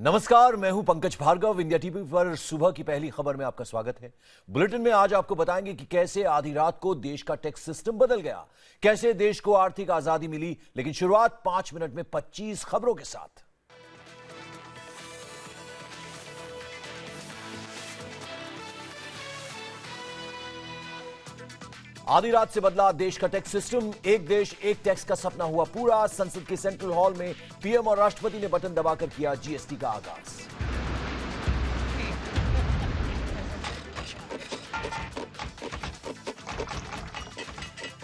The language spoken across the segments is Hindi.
नमस्कार, मैं हूं पंकज भार्गव। इंडिया टीवी पर सुबह की पहली खबर में आपका स्वागत है। बुलेटिन में आज आपको बताएंगे कि कैसे आधी रात को देश का टैक्स सिस्टम बदल गया, कैसे देश को आर्थिक आजादी मिली। लेकिन शुरुआत 5 मिनट में 25 खबरों के साथ। आधी रात से बदला देश का टैक्स सिस्टम। एक देश एक टैक्स का सपना हुआ पूरा। संसद के सेंट्रल हॉल में पीएम और राष्ट्रपति ने बटन दबाकर किया जीएसटी का आगाज।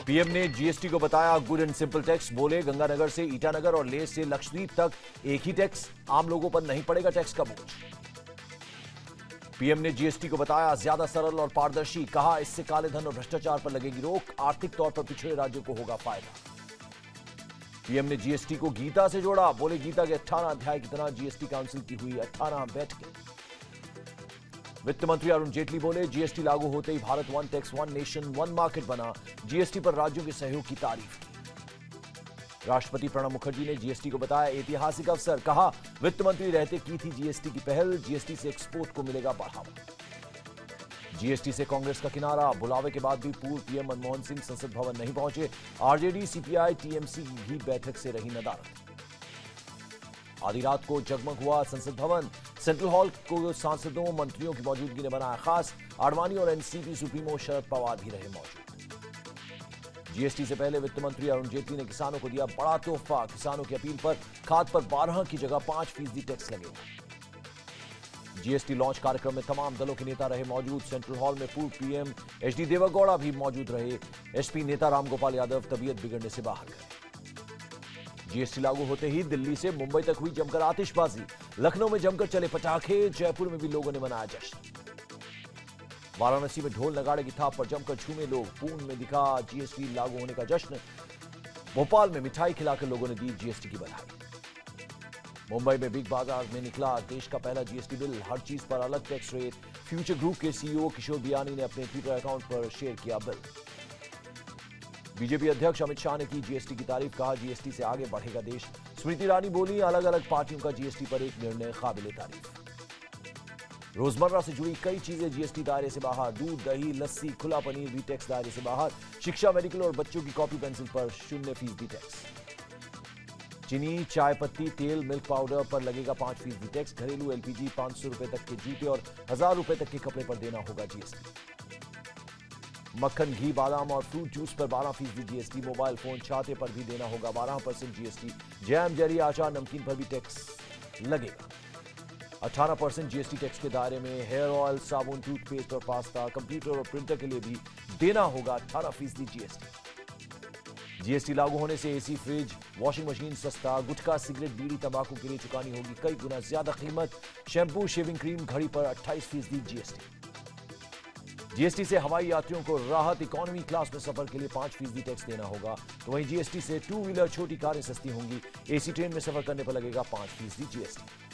पीएम ने जीएसटी को बताया गुड एंड सिंपल टैक्स। बोले गंगानगर से ईटानगर और लेह से लक्षद्वीप तक एक ही टैक्स, आम लोगों पर नहीं पड़ेगा टैक्स का बोझ। पीएम ने जीएसटी को बताया ज्यादा सरल और पारदर्शी। कहा इससे काले धन और भ्रष्टाचार पर लगेगी रोक, आर्थिक तौर पर पिछड़े राज्यों को होगा फायदा। पीएम ने जीएसटी को गीता से जोड़ा। बोले गीता के 18 अध्याय की तरह जीएसटी काउंसिल की हुई 18 बैठकें। वित्त मंत्री अरुण जेटली बोले जीएसटी लागू होते ही Bharat one tax one nation one market बना। जीएसटी पर राज्यों के सहयोग की तारीफ की। राष्ट्रपति प्रणब मुखर्जी ने जीएसटी को बताया ऐतिहासिक अवसर। कहा वित्त मंत्री रहते की थी जीएसटी की पहल, जीएसटी से एक्सपोर्ट को मिलेगा बढ़ावा। जीएसटी से कांग्रेस का किनारा। बुलावे के बाद भी पूर्व पीएम मनमोहन सिंह संसद भवन नहीं पहुंचे। आरजेडी, सीपीआई, टीएमसी की बैठक से रही नदारद। आधी रात को जगमग हुआ संसद भवन। सेंट्रल हॉल को सांसदों मंत्रियों की मौजूदगी ने बनाया खास। आडवाणी और एनसीपी सुप्रीमो शरद पवार भी रहे मौजूद। जीएसटी से पहले वित्त मंत्री अरुण जेटली ने किसानों को दिया बड़ा तोहफा। किसानों की अपील पर खाद पर 12 की जगह 5% टैक्स लगेगा। जीएसटी लॉन्च कार्यक्रम में तमाम दलों के नेता रहे मौजूद। सेंट्रल हॉल में पूर्व पीएम एचडी देवेगौड़ा भी मौजूद रहे। एसपी नेता रामगोपाल यादव तबीयत बिगड़ने से बाहर गए। जीएसटी लागू होते ही दिल्ली से मुंबई तक हुई जमकर आतिशबाजी। लखनऊ में जमकर चले पटाखे। जयपुर में भी लोगों ने मनाया जश्न। वाराणसी में ढोल नगाड़े की थाप पर जमकर झूमे लोग। पुणे में दिखा जीएसटी लागू होने का जश्न। भोपाल में मिठाई खिलाकर लोगों ने दी जीएसटी की बधाई। मुंबई में बिग बाजार में निकला देश का पहला जीएसटी बिल। हर चीज पर अलग टैक्स रेट। फ्यूचर ग्रुप के सीईओ किशोर बियानी ने अपने ट्विटर अकाउंट पर शेयर किया बिल। बीजेपी अध्यक्ष अमित शाह ने की जीएसटी की तारीफ। कहा जीएसटी से आगे बढ़ेगा देश। स्मृति ईरानी बोली अलग अलग पार्टियों का जीएसटी पर एक निर्णय काबिले तारीफ। रोजमर्रा से जुड़ी कई चीजें जीएसटी दायरे से बाहर। दूध, दही, लस्सी, खुला पनीर भी टैक्स दायरे से बाहर। शिक्षा, मेडिकल और बच्चों की कॉपी पेंसिल पर 0% टैक्स। चीनी, चाय पत्ती, तेल, मिल्क पाउडर पर लगेगा 5% टैक्स। घरेलू एलपीजी, 500 रुपए तक के जूते और 1000 रुपए तक के कपड़े पर देना होगा जीएसटी। मक्खन, घी, बादाम और फ्रूट जूस पर 12% जीएसटी। मोबाइल फोन, छाते पर भी देना होगा 12% जीएसटी। जैम, जेली, अचार, नमकीन पर भी टैक्स लगेगा। 18% जीएसटी टैक्स के दायरे में हेयर ऑयल, साबुन, टूथपेस्ट और पास्ता, कंप्यूटर और प्रिंटर के लिए भी देना होगा 18% जीएसटी। जीएसटी लागू होने से एसी, फ्रिज, वॉशिंग मशीन सस्ता। गुटखा, सिगरेट, बीड़ी, तंबाकू के लिए चुकानी होगी कई गुना ज्यादा कीमत। शैम्पू, शेविंग क्रीम, घड़ी पर 28% जीएसटी। जीएसटी से हवाई यात्रियों को राहत। इकोनॉमी क्लास में सफर के लिए 5% टैक्स देना होगा। तो वहीं जीएसटी से 2 व्हीलर, छोटी कारें सस्ती होंगी। एसी ट्रेन में सफर करने पर लगेगा 5% जीएसटी।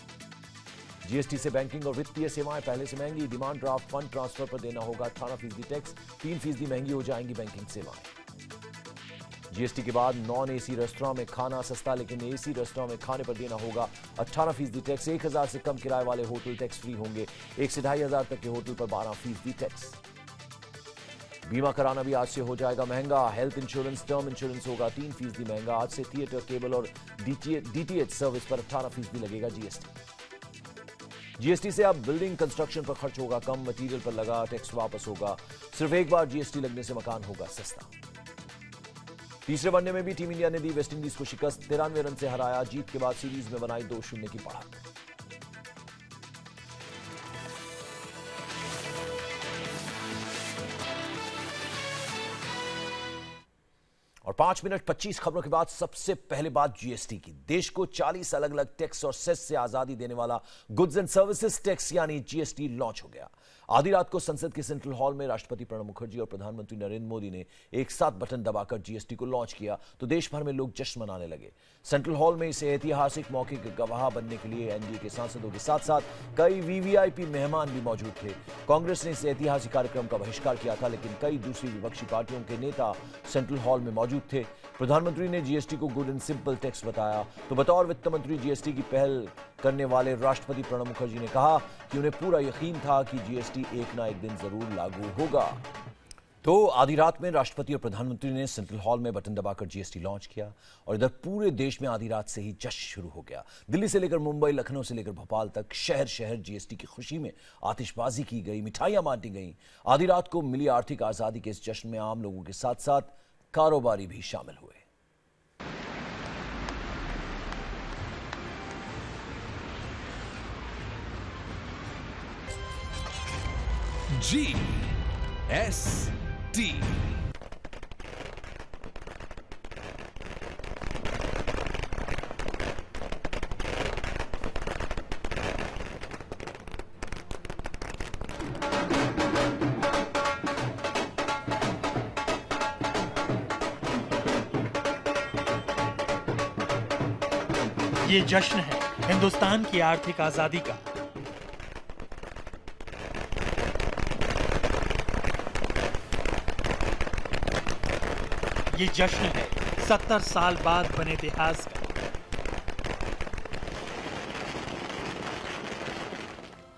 जीएसटी से बैंकिंग और वित्तीय सेवाएं पहले से महंगी। डिमांड ड्राफ्ट, फंड ट्रांसफर पर देना होगा 18% टैक्स। 3% महंगी हो जाएंगी बैंकिंग सेवाएं। जीएसटी के बाद नॉन एसी रेस्टोरेंट में खाना सस्ता, लेकिन एसी रेस्टोरेंट में खाने पर देना होगा 18% टैक्स। 1000 से कम किराए वाले होटल टैक्स फ्री होंगे। 1 से 2500 तक के होटल पर 12% टैक्स। बीमा कराना भी आज से हो जाएगा महंगा। हेल्थ इंश्योरेंस, टर्म इंश्योरेंस होगा 3% महंगा। आज से थिएटर, केबल और डीटीएच सर्विस पर 18% लगेगा जीएसटी। जीएसटी से अब बिल्डिंग कंस्ट्रक्शन पर खर्च होगा कम। मटेरियल पर लगा टैक्स वापस होगा। सिर्फ एक बार जीएसटी लगने से मकान होगा सस्ता। तीसरे वनडे में भी टीम इंडिया ने दी वेस्टइंडीज को शिकस्त। 93 रन से हराया। जीत के बाद सीरीज में बनाई 2-0 की बढ़त। और 5 मिनट 25 खबरों के बाद सबसे पहले बात जीएसटी की। देश को 40 अलग अलग टैक्स और सेस से आजादी देने वाला गुड्स एंड सर्विसेज टैक्स यानी जीएसटी लॉन्च हो गया। आधी रात को संसद के सेंट्रल हॉल में राष्ट्रपति प्रणब मुखर्जी और प्रधानमंत्री नरेंद्र मोदी ने एक साथ बटन दबाकर जीएसटी को लॉन्च किया तो देश भर में लोग जश्न मनाने लगे। सेंट्रल हॉल में इस ऐतिहासिक मौके के गवाह बनने के लिए एनडीए के सांसदों के साथ साथ कई वीवीआईपी मेहमान भी मौजूद थे। कांग्रेस ने इस ऐतिहासिक कार्यक्रम का बहिष्कार किया था, लेकिन कई दूसरी विपक्षी पार्टियों के नेता सेंट्रल हॉल में मौजूद थे। प्रधानमंत्री ने जीएसटी को गुड एंड सिंपल टैक्स बताया तो बतौर वित्त मंत्री जीएसटी की पहल करने वाले राष्ट्रपति प्रणब मुखर्जी ने कहा कि उन्हें पूरा यकीन था कि जीएसटी एक ना एक दिन जरूर लागू होगा। तो आधी रात में राष्ट्रपति और प्रधानमंत्री ने सेंट्रल हॉल में बटन दबाकर जीएसटी लॉन्च किया और इधर पूरे देश में आधी रात से ही जश्न शुरू हो गया। दिल्ली से लेकर मुंबई, लखनऊ से लेकर भोपाल तक शहर शहर जीएसटी की खुशी में आतिशबाजी की गई, मिठाइयां बांटी गईं। आधी रात को मिली आर्थिक आजादी के इस जश्न में आम लोगों के साथ साथ कारोबारी भी शामिल हुए। GST ये जश्न है हिंदुस्तान की आर्थिक आजादी का। ये जश्न है 70 साल बाद बने इतिहास का।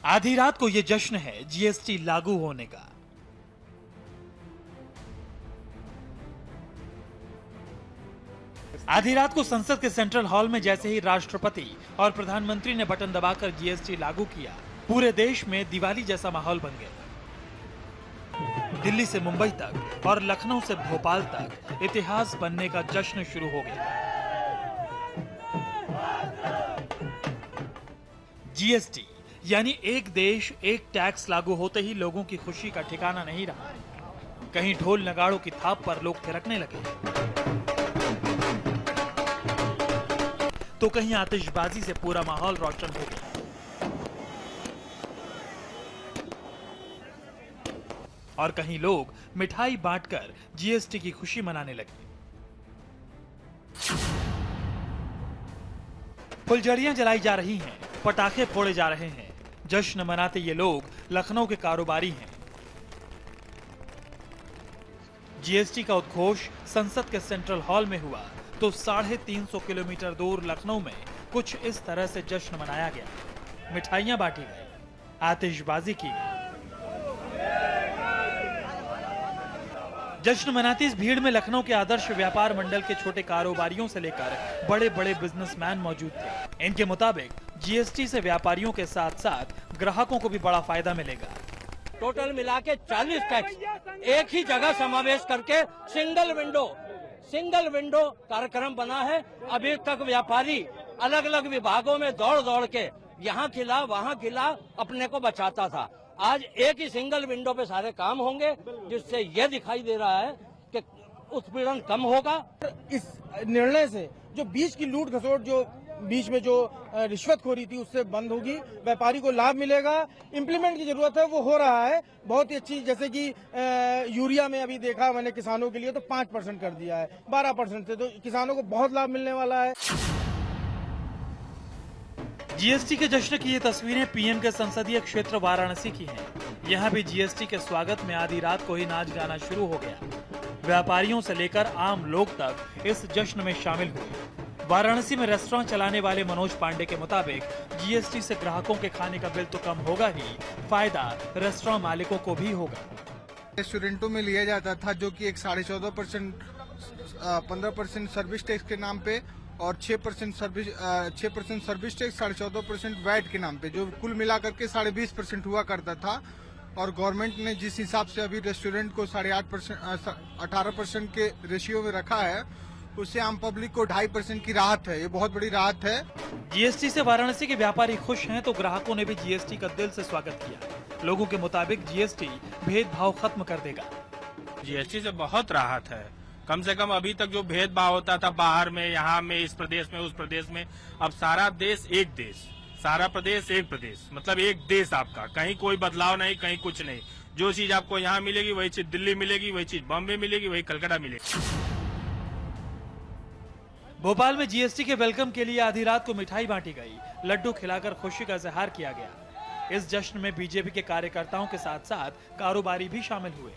आधी रात को ये जश्न है जीएसटी लागू होने का। आधी रात को संसद के सेंट्रल हॉल में जैसे ही राष्ट्रपति और प्रधानमंत्री ने बटन दबाकर जीएसटी लागू किया, पूरे देश में दिवाली जैसा माहौल बन गया। दिल्ली से मुंबई तक और लखनऊ से भोपाल तक इतिहास बनने का जश्न शुरू हो गया। जीएसटी यानी एक देश एक टैक्स लागू होते ही लोगों की खुशी का ठिकाना नहीं रहा। कहीं ढोल नगाड़ों की थाप पर लोग थिरकने लगे तो कहीं आतिशबाजी से पूरा माहौल रोशन हो गया। और कहीं लोग मिठाई बांटकर जीएसटी की खुशी मनाने लगे। फुलझड़ियां जलाई जा रही हैं, पटाखे फोड़े जा रहे हैं। जश्न मनाते ये लोग लखनऊ के कारोबारी हैं। जीएसटी का उद्घोष संसद के सेंट्रल हॉल में हुआ तो 350 किलोमीटर दूर लखनऊ में कुछ इस तरह से जश्न मनाया गया। मिठाइयां बांटी गई, आतिशबाजी की गई। जश्न मनाती इस भीड़ में लखनऊ के आदर्श व्यापार मंडल के छोटे कारोबारियों से लेकर बड़े बड़े बिजनेसमैन मौजूद थे। इनके मुताबिक जीएसटी से व्यापारियों के साथ साथ ग्राहकों को भी बड़ा फायदा मिलेगा। टोटल मिला के 40 टैक्स एक ही जगह समावेश करके सिंगल विंडो कार्यक्रम बना है। अभी तक व्यापारी अलग अलग विभागों में दौड़ दौड़ के यहाँ खिला वहाँ खिला अपने को बचाता था। आज एक ही सिंगल विंडो पे सारे काम होंगे, जिससे यह दिखाई दे रहा है कि उत्पीड़न कम होगा। इस निर्णय से जो बीच की लूट खसोट, जो बीच में जो रिश्वतखोरी थी, उससे बंद होगी। व्यापारी को लाभ मिलेगा। इम्प्लीमेंट की जरूरत है, वो हो रहा है बहुत ही अच्छी। जैसे कि यूरिया में अभी देखा मैंने किसानों के लिए तो 5% कर दिया है 12% से, तो किसानों को बहुत लाभ मिलने वाला है। जीएसटी के जश्न की ये तस्वीरें पीएम के संसदीय क्षेत्र वाराणसी की हैं। यहाँ भी जीएसटी के स्वागत में आधी रात को ही नाच गाना शुरू हो गया। व्यापारियों से लेकर आम लोग तक इस जश्न में शामिल हुए। वाराणसी में रेस्टोरेंट चलाने वाले मनोज पांडे के मुताबिक जीएसटी से ग्राहकों के खाने का बिल तो कम होगा ही, फायदा रेस्टोरेंट मालिकों को भी होगा। रेस्टोरेंटों में लिया जाता था जो कि एक 14.5% 15% सर्विस टैक्स के नाम पे और 6% सर्विस टैक्स 14.5% वैट के नाम पे, जो कुल मिलाकर के 20.5% हुआ करता था। और गवर्नमेंट ने जिस हिसाब से अभी रेस्टोरेंट को 8.5% 18% के रेशियो में रखा है, उससे आम पब्लिक को 2.5% की राहत है। ये बहुत बड़ी राहत है। जीएसटी से वाराणसी के व्यापारी खुश हैं तो ग्राहकों ने भी जीएसटी का दिल से स्वागत किया। लोगों के मुताबिक जीएसटी भेदभाव खत्म कर देगा। जीएसटी से बहुत राहत है। कम से कम अभी तक जो भेदभाव होता था बाहर में, यहाँ में, इस प्रदेश में, उस प्रदेश में, अब सारा देश एक देश। सारा प्रदेश एक प्रदेश, मतलब एक देश आपका, कहीं कोई बदलाव नहीं, कहीं कुछ नहीं। जो चीज आपको यहाँ मिलेगी वही चीज दिल्ली मिलेगी, वही चीज बॉम्बे मिलेगी, वही कलकत्ता मिलेगी। भोपाल में जीएसटी के वेलकम के लिए आधी रात को मिठाई बांटी गई, लड्डू खिलाकर खुशी का इजहार किया गया। इस जश्न में बीजेपी के कार्यकर्ताओं के साथ साथ कारोबारी भी शामिल हुए।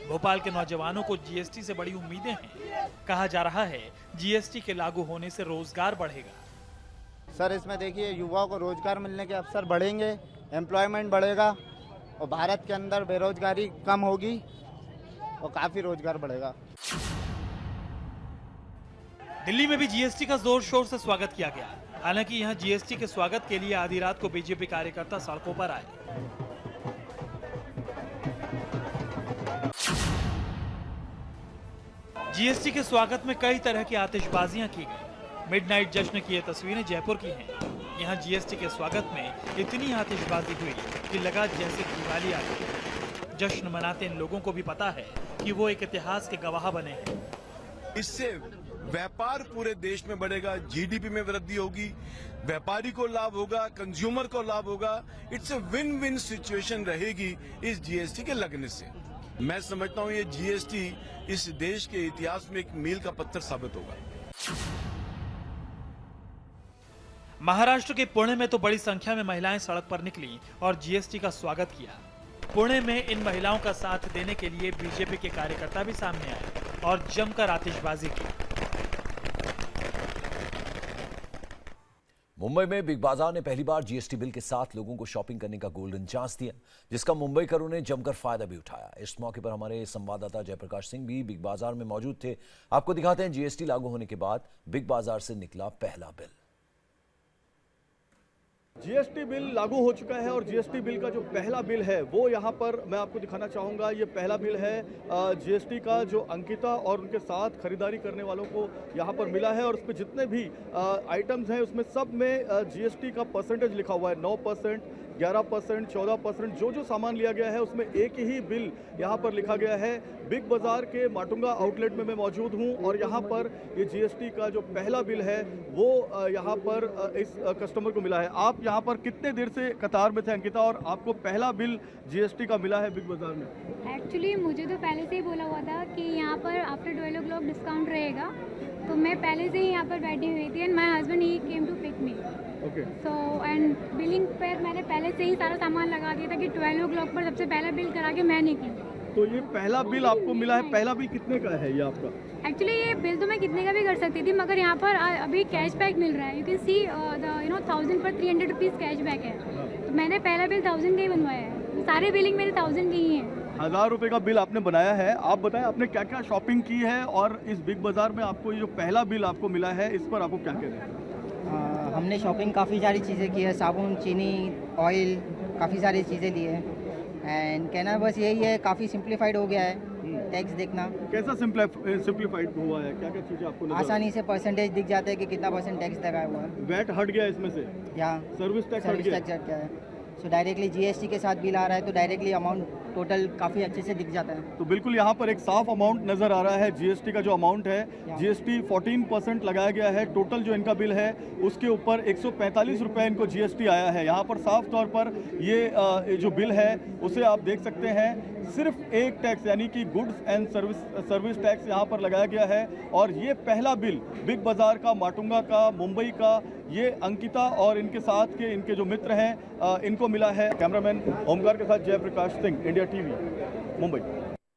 भोपाल के नौजवानों को जीएसटी से बड़ी उम्मीदें हैं। कहा जा रहा है जीएसटी के लागू होने से रोजगार बढ़ेगा। सर इसमें देखिए युवाओं को रोजगार मिलने के अवसर बढ़ेंगे, एम्प्लॉयमेंट बढ़ेगा और भारत के अंदर बेरोजगारी कम होगी और काफी रोजगार बढ़ेगा। दिल्ली में भी जीएसटी का जोर शोर से स्वागत किया गया। हालांकि यहां जीएसटी के स्वागत के लिए आधी रात को बीजेपी कार्यकर्ता सड़कों पर आए। जीएसटी के स्वागत में कई तरह की आतिशबाजियां की गई। मिडनाइट जश्न की ये तस्वीरें जयपुर की हैं। यहाँ जीएसटी के स्वागत में इतनी आतिशबाजी हुई कि लगा जैसे दिवाली आ गई। जश्न मनाते इन लोगों को भी पता है कि वो एक इतिहास के गवाह बने हैं। इससे व्यापार पूरे देश में बढ़ेगा, जीडीपी में वृद्धि होगी, व्यापारी को लाभ होगा, कंज्यूमर को लाभ होगा। It's a win win situation रहेगी इस जीएसटी के लगने से। मैं समझता हूँ ये जीएसटी इस देश के इतिहास में एक मील का पत्थर साबित होगा। महाराष्ट्र के पुणे में तो बड़ी संख्या में महिलाएं सड़क पर निकली और जीएसटी का स्वागत किया। पुणे में इन महिलाओं का साथ देने के लिए बीजेपी के कार्यकर्ता भी सामने आए और जमकर आतिशबाजी की। मुंबई में बिग बाजार ने पहली बार जीएसटी बिल के साथ लोगों को शॉपिंग करने का गोल्डन चांस दिया, जिसका मुंबईकरों ने जमकर फायदा भी उठाया। इस मौके पर हमारे संवाददाता जयप्रकाश सिंह भी बिग बाजार में मौजूद थे। आपको दिखाते हैं जीएसटी लागू होने के बाद बिग बाजार से निकला पहला बिल। जीएसटी बिल लागू हो चुका है और जीएसटी बिल का जो पहला बिल है वो यहाँ पर मैं आपको दिखाना चाहूँगा। ये पहला बिल है जीएसटी का जो अंकिता और उनके साथ खरीदारी करने वालों को यहाँ पर मिला है और उस पर जितने भी आइटम्स हैं उसमें सब में जीएसटी का परसेंटेज लिखा हुआ है। 9%, 11%, 14%, जो सामान लिया गया है उसमें एक ही बिल यहाँ पर लिखा गया है। बिग बाजार के माटुंगा आउटलेट में मैं मौजूद हूँ और यहाँ पर ये जीएसटी का जो पहला बिल है वो यहाँ पर इस कस्टमर को मिला है। आप यहाँ पर कितने देर से कतार में थे अंकिता, और आपको पहला बिल जीएसटी का मिला है बिग बाजार में? एक्चुअली मुझे तो पहले से ही बोला हुआ था कि यहाँ पर आफ्टर 12 o'clock डिस्काउंट रहेगा, तो मैं पहले से ही यहाँ पर बैठी हुई थी and my husband he came to pick me. Okay. So and billing पर मैंने पहले से ही सारा सामान लगा दिया था कि 12 o'clock पर सबसे पहला बिल करा के मैं निकली। तो ये पहला बिल आपको मिला है। पहला बिल कितने का है ये आपका? एक्चुअली ये बिल तो मैं कितने का भी कर सकती थी, मगर यहाँ पर अभी कैशबैक मिल रहा है। यू कैन सी द 1000 पर 300 रुपीज़ कैशबैक है। तो मैंने पहला बिल 1000 का ही बनवाया है। सारे बिलिंग मेरे 1000 की ही है। 1000 रुपये का बिल आपने बनाया है। आप बताएं आपने क्या क्या शॉपिंग की है और इस बिग बाजार में आपको ये जो पहला बिल आपको मिला है इस पर आपको क्या कहना है? हमने शॉपिंग काफ़ी सारी चीज़ें की है, साबुन, चीनी, ऑयल, काफ़ी सारी चीज़ें ली है। एंड कहना बस यही है, काफ़ी सिंप्लीफाइड हो गया है। टैक्स देखना कैसा सिंप्लीफाइड हुआ है, क्या क्या चीज़ें आपको आसानी से परसेंटेज दिख जाता है कि कितना परसेंट टैक्स लगाया हुआ है। वैट हट गया इसमें से या सर्विस टैक्स हट गया है। सो डायरेक्टली जीएसटी के साथ बिल आ रहा है तो डायरेक्टली अमाउंट टोटल काफ़ी अच्छे से दिख जाता है। तो बिल्कुल यहाँ पर एक साफ अमाउंट नज़र आ रहा है। जीएसटी का जो अमाउंट है, जीएसटी 14% लगाया गया है। टोटल जो इनका बिल है उसके ऊपर 145 रुपये इनको जीएसटी आया है। यहाँ पर साफ तौर पर ये जो बिल है उसे आप देख सकते हैं। सिर्फ एक टैक्स यानी कि गुड्स एंड सर्विस टैक्स यहाँ पर लगाया गया है। और ये पहला बिल बिग बाजार का, माटुंगा का, मुंबई का, ये अंकिता और इनके साथ के इनके जो मित्र हैं इनको मिला है। कैमरामैन ओमकार के साथ जयप्रकाश सिंह, इंडिया टीवी, मुंबई।